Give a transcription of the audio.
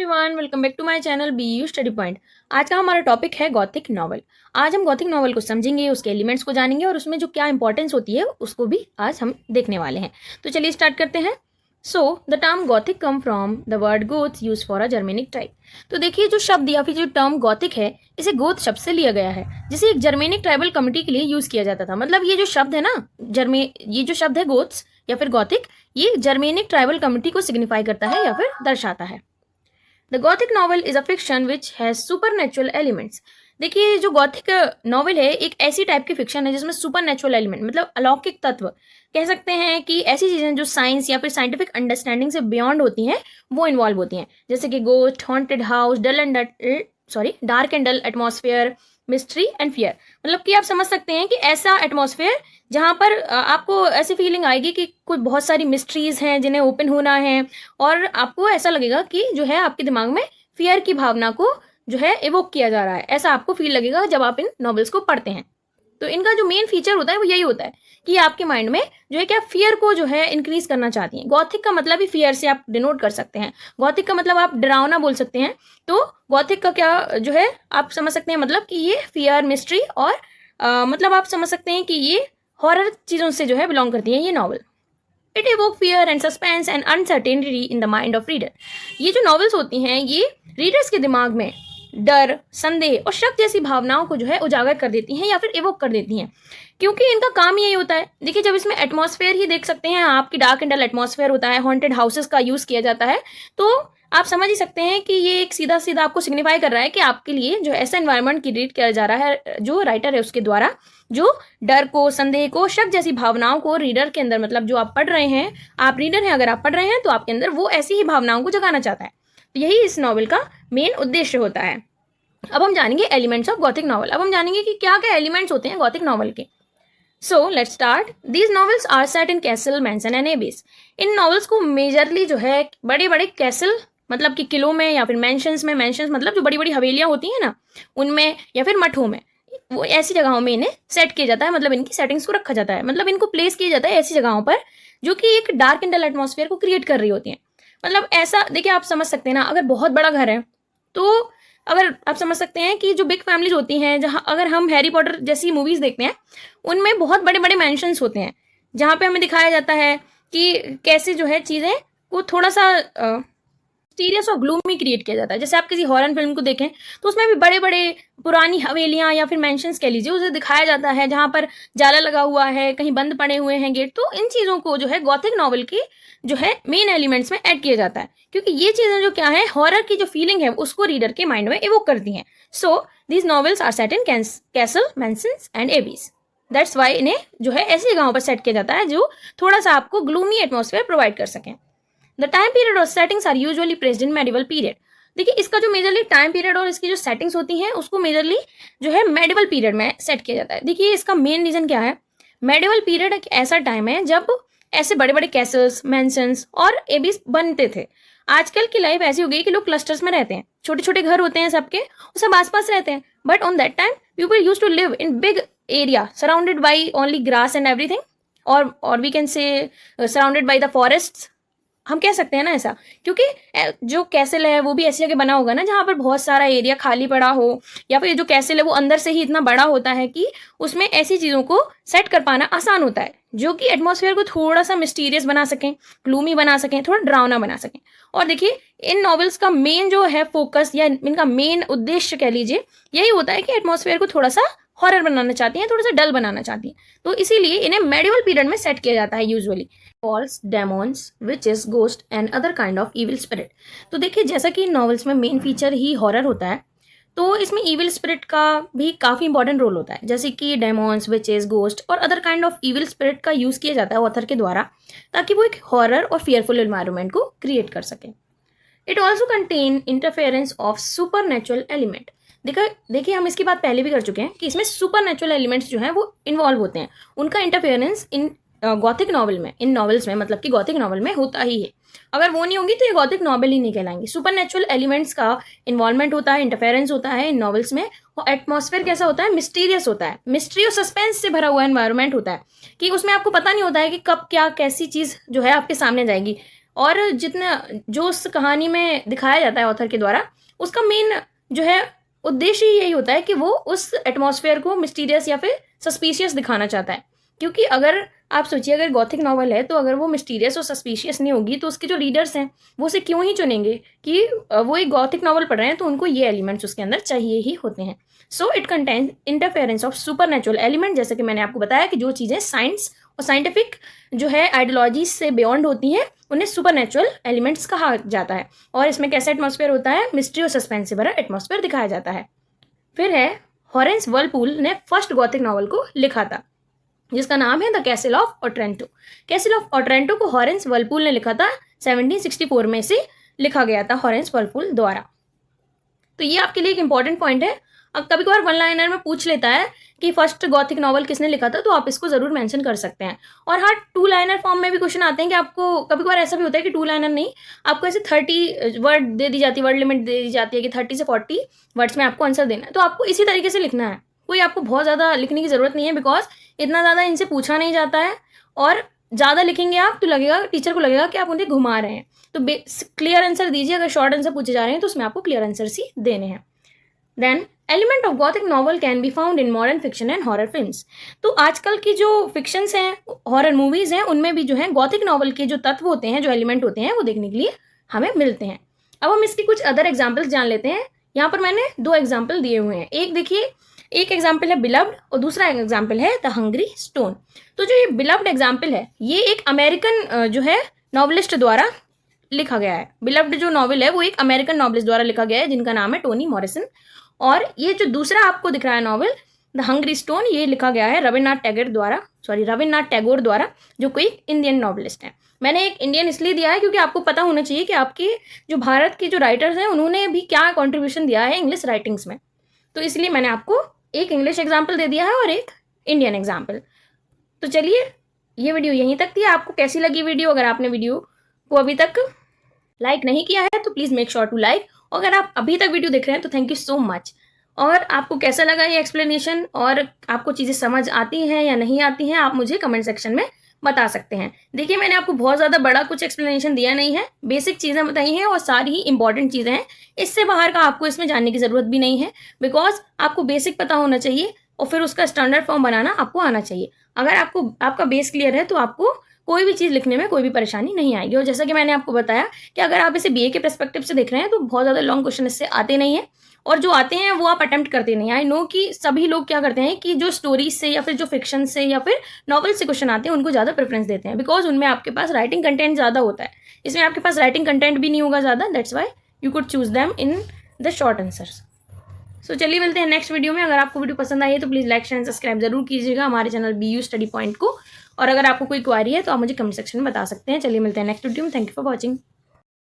Everyone, welcome back to my channel BU study point. आज का हमारा टॉपिक है गॉथिक नॉवल। आज हम गॉथिक नॉवल को समझेंगे, उसके एलिमेंट्स को जानेंगे और उसमें जो क्या इंपॉर्टेंस होती है उसको भी आज हम देखने वाले हैं। तो चलिए स्टार्ट करते हैं। So the term Gothic come from the word Goth use for a Germanic tribe. तो देखिए, जो शब्द या फिर जो टर्म गॉथिक है, इसे गोथ शब्द से लिया गया है, जिसे एक जर्मेनिक ट्राइबल कम्युनिटी के लिए यूज किया जाता था। मतलब ये जो शब्द है ना, ये जो शब्द है गोथ्स या फिर गॉथिक, ये जर्मेनिक ट्राइबल कम्युनिटी को सिग्निफाई करता है या फिर दर्शाता है। The Gothic novel is a fiction which has supernatural elements. देखिए, जो गॉथिक नॉवल है एक ऐसी टाइप की फिक्शन है जिसमें सुपरनेचुरल एलिमेंट मतलब अलौकिक तत्व कह सकते हैं कि ऐसी चीजें जो साइंस या फिर साइंटिफिक अंडरस्टैंडिंग से बियॉन्ड होती हैं वो इन्वॉल्व होती हैं, जैसे कि ghost, haunted house, dark and dull atmosphere, mystery and fear. मतलब कि आप समझ सकते हैं कि ऐसा एटमॉस्फेयर जहाँ पर आपको ऐसी फीलिंग आएगी कि कुछ बहुत सारी मिस्ट्रीज हैं जिन्हें ओपन होना है, और आपको ऐसा लगेगा कि जो है आपके दिमाग में फियर की भावना को जो है इवोक किया जा रहा है। ऐसा आपको फील लगेगा जब आप इन नॉवेल्स को पढ़ते हैं। तो इनका जो मेन फीचर होता है वो यही होता है कि आपके माइंड में जो है क्या फियर को जो है इंक्रीज करना चाहती हैं। गॉथिक का मतलब ही फियर से आप डिनोट कर सकते हैं। गॉथिक का मतलब आप डरावना बोल सकते हैं। तो गॉथिक का क्या जो है आप समझ सकते हैं, मतलब कि ये फियर, मिस्ट्री और मतलब आप समझ सकते हैं कि ये हॉरर चीज़ों से जो है बिलोंग करती है ये novel. It evoke fear and suspense and uncertainty in the mind of reader. ये जो नॉवेल्स होती हैं ये रीडर्स के दिमाग में डर, संदेह और शक जैसी भावनाओं को जो है उजागर कर देती हैं या फिर इवोक कर देती हैं, क्योंकि इनका काम यही होता है। देखिए, जब इसमें एटमॉस्फेयर ही देख सकते हैं आपकी, डार्क एंड डल एटमॉस्फेयर होता है, हॉन्टेड हाउसेस का यूज किया जाता है, तो आप समझ ही सकते हैं कि ये एक सीधा सीधा आपको सिग्निफाई कर रहा है कि आपके लिए जो ऐसा एनवायरनमेंट क्रिएट किया जा रहा है जो राइटर है उसके द्वारा, जो डर को, संदेह को, शक जैसी भावनाओं को रीडर के अंदर, मतलब जो आप पढ़ रहे हैं, आप रीडर हैं, अगर आप पढ़ रहे हैं तो आपके अंदर वो ऐसी ही भावनाओं को जगाना चाहता है। तो यही इस नॉवल का मेन उद्देश्य होता है। अब हम जानेंगे एलिमेंट्स ऑफ गॉथिक नॉवल। अब हम जानेंगे कि क्या क्या एलिमेंट्स होते हैं गॉथिक नॉवल के। So let's start. These novels are set in castle, mansion and abbeys. In novels को मेजरली जो है बड़े बड़े कैसल मतलब कि किलों में या फिर मैंशंस में, मैंशंस मतलब जो बड़ी बड़ी हवेलियां होती हैं ना उनमें, या फिर मठों में, वो ऐसी जगहों में इन्हें सेट किया जाता है। मतलब इनकी सेटिंग्स को रखा जाता है, मतलब इनको प्लेस किया जाता है ऐसी जगहों पर जो कि एक डार्क एंड डल एटमॉस्फेयर को क्रिएट कर रही होती हैं। मतलब ऐसा देखिए, आप समझ सकते हैं ना, अगर बहुत बड़ा घर है तो अगर आप समझ सकते हैं कि जो बिग फैमिलीज होती हैं, जहाँ अगर हम हैरी पॉटर जैसी मूवीज देखते हैं उनमें बहुत बड़े बड़े मैंशंस होते हैं जहाँ पे हमें दिखाया जाता है कि कैसे जो है चीज़ें को थोड़ा सा सीरियस और ग्लूमी क्रिएट किया जाता है। जैसे आप किसी हॉरर फिल्म को देखें तो उसमें भी बड़े बड़े पुरानी हवेलियां या फिर मैंशंस कह लीजिए उसे दिखाया जाता है जहाँ पर जाला लगा हुआ है, कहीं बंद पड़े हुए हैं गेट। तो इन चीज़ों को जो है गॉथिक नॉवल की जो है मेन एलिमेंट्स में ऐड किया जाता है, क्योंकि ये चीज़ें जो क्या है हॉरर की जो फीलिंग है उसको रीडर के माइंड में इवोक करती हैं। So these novels are set in castle, mansions and abbeys. That's why इन्हें जो है ऐसी जगहों पर सेट किया जाता है जो थोड़ा सा आपको ग्लूमी एटमॉस्फेयर प्रोवाइड कर सकें। द टाइम पीरियड और settings are usually placed in medieval period. देखिए, इसका जो मेजरली टाइम पीरियड और इसकी जो सेटिंग्स होती हैं उसको मेजरली जो है मेडिवल पीरियड में सेट किया जाता है। देखिए, इसका मेन रीजन क्या है। मेडिवल पीरियड एक ऐसा टाइम है जब ऐसे बड़े बड़े कैसल्स, मैंशंस और एबीज बनते थे। आजकल की लाइफ ऐसी हो गई कि लोग क्लस्टर्स में रहते हैं, छोटे छोटे घर होते हैं सबके, वो सब आसपास रहते हैं। But on that time people use to live in big area surrounded by only grass and everything, और we can say surrounded by the forest, हम कह सकते हैं ना ऐसा, क्योंकि जो कैसल है वो भी ऐसी जगह बना होगा ना जहाँ पर बहुत सारा एरिया खाली पड़ा हो, या फिर जो कैसल है वो अंदर से ही इतना बड़ा होता है कि उसमें ऐसी चीज़ों को सेट कर पाना आसान होता है जो कि एटमॉस्फेयर को थोड़ा सा मिस्टीरियस बना सकें, ग्लूमी बना सकें, थोड़ा डरावना बना सकें। और देखिए, इन नॉवेल्स का मेन जो है फोकस या इनका मेन उद्देश्य कह लीजिए यही होता है कि एटमॉस्फेयर को थोड़ा सा हॉरर बनाना चाहती हैं, थोड़ा सा डल बनाना चाहती हैं। तो इसीलिए इन्हें मेडिवल पीरियड में सेट किया जाता है usually. Falls, demons, witches, ghost and other kind of evil spirit. तो देखिए, जैसा कि नॉवेल्स में मेन फीचर ही हॉरर होता है, तो इसमें इविल स्पिरिट का भी काफ़ी इंपॉर्टेंट रोल होता है। जैसे कि डेमोन्स, विचेस, गोस्ट और other kind of evil spirit का यूज़ किया जाता है ऑथर के द्वारा, ताकि वो एक हॉरर और फियरफुल एनवायरनमेंट को क्रिएट कर सके। It also contain interference of super natural element. देखिए, हम इसकी बात पहले भी कर चुके हैं कि इसमें सुपर नेचुरल एलिमेंट्स जो हैं वो इन्वॉल्व होते हैं। उनका इंटरफेरेंस इन गॉथिक नॉवल में, इन नॉवेल्स में, मतलब कि गॉथिक नॉवल में होता ही है। अगर वो नहीं होंगी तो ये गॉथिक नॉवल ही नहीं कहलाएंगी। सुपर नेचुरल एलिमेंट्स का इन्वॉल्वमेंट होता है, इंटरफेरेंस होता है इन नॉवेल्स में। और एटमॉस्फेयर कैसा होता है, मिस्टीरियस होता है, मिस्ट्री और सस्पेंस से भरा हुआ एनवायरनमेंट होता है कि उसमें आपको पता नहीं होता है कि कब क्या कैसी चीज़ जो है आपके सामने जाएगी। और जितना जो उस कहानी में दिखाया जाता है ऑथर के द्वारा, उसका मेन जो है उद्देश्य ही यही होता है कि वो उस एटमॉस्फेयर को मिस्टीरियस या फिर सस्पिशियस दिखाना चाहता है। क्योंकि अगर आप सोचिए, अगर गॉथिक नॉवल है तो अगर वो मिस्टीरियस और सस्पिशियस नहीं होगी तो उसके जो रीडर्स हैं वो उसे क्यों ही चुनेंगे कि वो एक गॉथिक नॉवल पढ़ रहे हैं, तो उनको ये एलिमेंट्स उसके अंदर चाहिए ही होते हैं। So it contains interference of super natural element, जैसे कि मैंने आपको बताया कि जो चीज़ें साइंस और साइंटिफिक जो है आइडियोलॉजी से बियॉन्ड होती हैं उन्हें सुपर नेचुरल एलिमेंट्स कहा जाता है। और इसमें कैसा एटमॉस्फेयर होता है, मिस्ट्री और सस्पेंस भरा एटमॉस्फेयर दिखाया जाता है। फिर है हॉरेंस वर्लपूल ने फर्स्ट गॉथिक नॉवल को लिखा था जिसका नाम है the castle of Otranto. Castle of Otranto को हॉरेंस वर्लपूल ने लिखा था, 1764 में से लिखा गया था हॉरेंस वर्लपूल द्वारा। तो ये आपके लिए एक इंपॉर्टेंट पॉइंट है। अब कभी कभार वन लाइनर में पूछ लेता है कि फर्स्ट गॉथिक नॉवल किसने लिखा था, तो आप इसको जरूर मेंशन कर सकते हैं। और हाँ, टू लाइनर फॉर्म में भी क्वेश्चन आते हैं कि आपको कभी कभार ऐसा भी होता है कि टू लाइनर नहीं, आपको ऐसे 30 वर्ड दे दी जाती है, वर्ड लिमिट दे दी जाती है कि 30 से 40 वर्ड्स में आपको आंसर देना है, तो आपको इसी तरीके से लिखना है। कोई आपको बहुत ज़्यादा लिखने की ज़रूरत नहीं है, बिकॉज इतना ज़्यादा इनसे पूछा नहीं जाता है। और ज़्यादा लिखेंगे आप तो लगेगा, टीचर को लगेगा कि आप उन्हें घुमा रहे हैं। तो क्लियर आंसर दीजिए। अगर शॉर्ट आंसर पूछे जा रहे हैं तो उसमें आपको क्लियर आंसर ही देने हैं। Then element of gothic novel can be found in modern fiction and horror films. तो आजकल की जो फिक्शंस हैं, हॉरर मूवीज हैं, उनमें भी जो है गॉथिक नॉवल के जो तत्व होते हैं, जो एलिमेंट होते हैं, वो देखने के लिए हमें मिलते हैं। अब हम इसकी कुछ अदर एग्जाम्पल्स जान लेते हैं। यहाँ पर मैंने 2 एग्जाम्पल दिए हुए हैं। एक देखिए, एक एग्जाम्पल है बिलव्ड और दूसरा एग्जाम्पल है द हंग्री स्टोन। तो जो ये बिलव्ड एग्जाम्पल है, ये एक अमेरिकन जो है नॉवलिस्ट द्वारा लिखा गया है। बिलव्ड जो नॉवल है वो एक अमेरिकन नॉवलिस्ट द्वारा लिखा गया है जिनका नाम है टोनी मॉरिसन। और ये जो दूसरा आपको दिख रहा है नॉवल द हंग्री स्टोन, ये लिखा गया है रविन्द्रनाथ टैगोर द्वारा, जो कोई इंडियन नॉवलिस्ट है। मैंने एक इंडियन इसलिए दिया है क्योंकि आपको पता होना चाहिए कि आपके जो भारत के जो राइटर्स हैं उन्होंने भी क्या कॉन्ट्रीब्यूशन दिया है इंग्लिश राइटिंग्स में। तो इसलिए मैंने आपको एक इंग्लिश एग्जाम्पल दे दिया है और एक इंडियन एग्जाम्पल। तो चलिए, ये वीडियो यहीं तक थी। आपको कैसी लगी वीडियो? अगर आपने वीडियो को अभी तक लाइक नहीं किया है तो please make sure to like. और अगर आप अभी तक वीडियो देख रहे हैं तो थैंक यू सो मच। और आपको कैसा लगा ये एक्सप्लेनेशन, और आपको चीज़ें समझ आती हैं या नहीं आती हैं, आप मुझे कमेंट सेक्शन में बता सकते हैं। देखिए, मैंने आपको बहुत ज़्यादा बड़ा कुछ एक्सप्लेनेशन दिया नहीं है, बेसिक चीज़ें बताई हैं और सारी ही इंपॉर्टेंट चीज़ें हैं। इससे बाहर का आपको इसमें जानने की ज़रूरत भी नहीं है, बिकॉज आपको बेसिक पता होना चाहिए और फिर उसका स्टैंडर्ड फॉर्म बनाना आपको आना चाहिए। अगर आपका बेस क्लियर है तो आपको कोई भी चीज़ लिखने में कोई भी परेशानी नहीं आएगी। और जैसा कि मैंने आपको बताया कि अगर आप इसे बीए के पर्सपेक्टिव से देख रहे हैं तो बहुत ज़्यादा लॉन्ग क्वेश्चन इससे आते नहीं हैं, और जो आते हैं वो आप अटेम्प्ट करते नहीं। आई नो कि सभी लोग क्या करते हैं कि जो स्टोरीज से या फिर जो फिक्शन से या फिर नॉवल से क्वेश्चन आते हैं उनको ज़्यादा प्रेफरेंस देते हैं, बिकॉज उनमें आपके पास राइटिंग कंटेंट ज़्यादा होता है। इसमें आपके पास राइटिंग कंटेंट भी नहीं होगा ज़्यादा, that's why you could choose them in the short answers. So चलिए, मिलते हैं नेक्स्ट वीडियो में। अगर आपको वीडियो पसंद आई है तो प्लीज़ लाइक शेयर सब्सक्राइब जरूर कीजिएगा हमारे चैनल BU स्टडी पॉइंट को। और अगर आपको कोई क्वारी है तो आप मुझे कमेंट सेक्शन में बता सकते हैं। चलिए, मिलते हैं नेक्स्ट वीडियो में। Thank you for watching.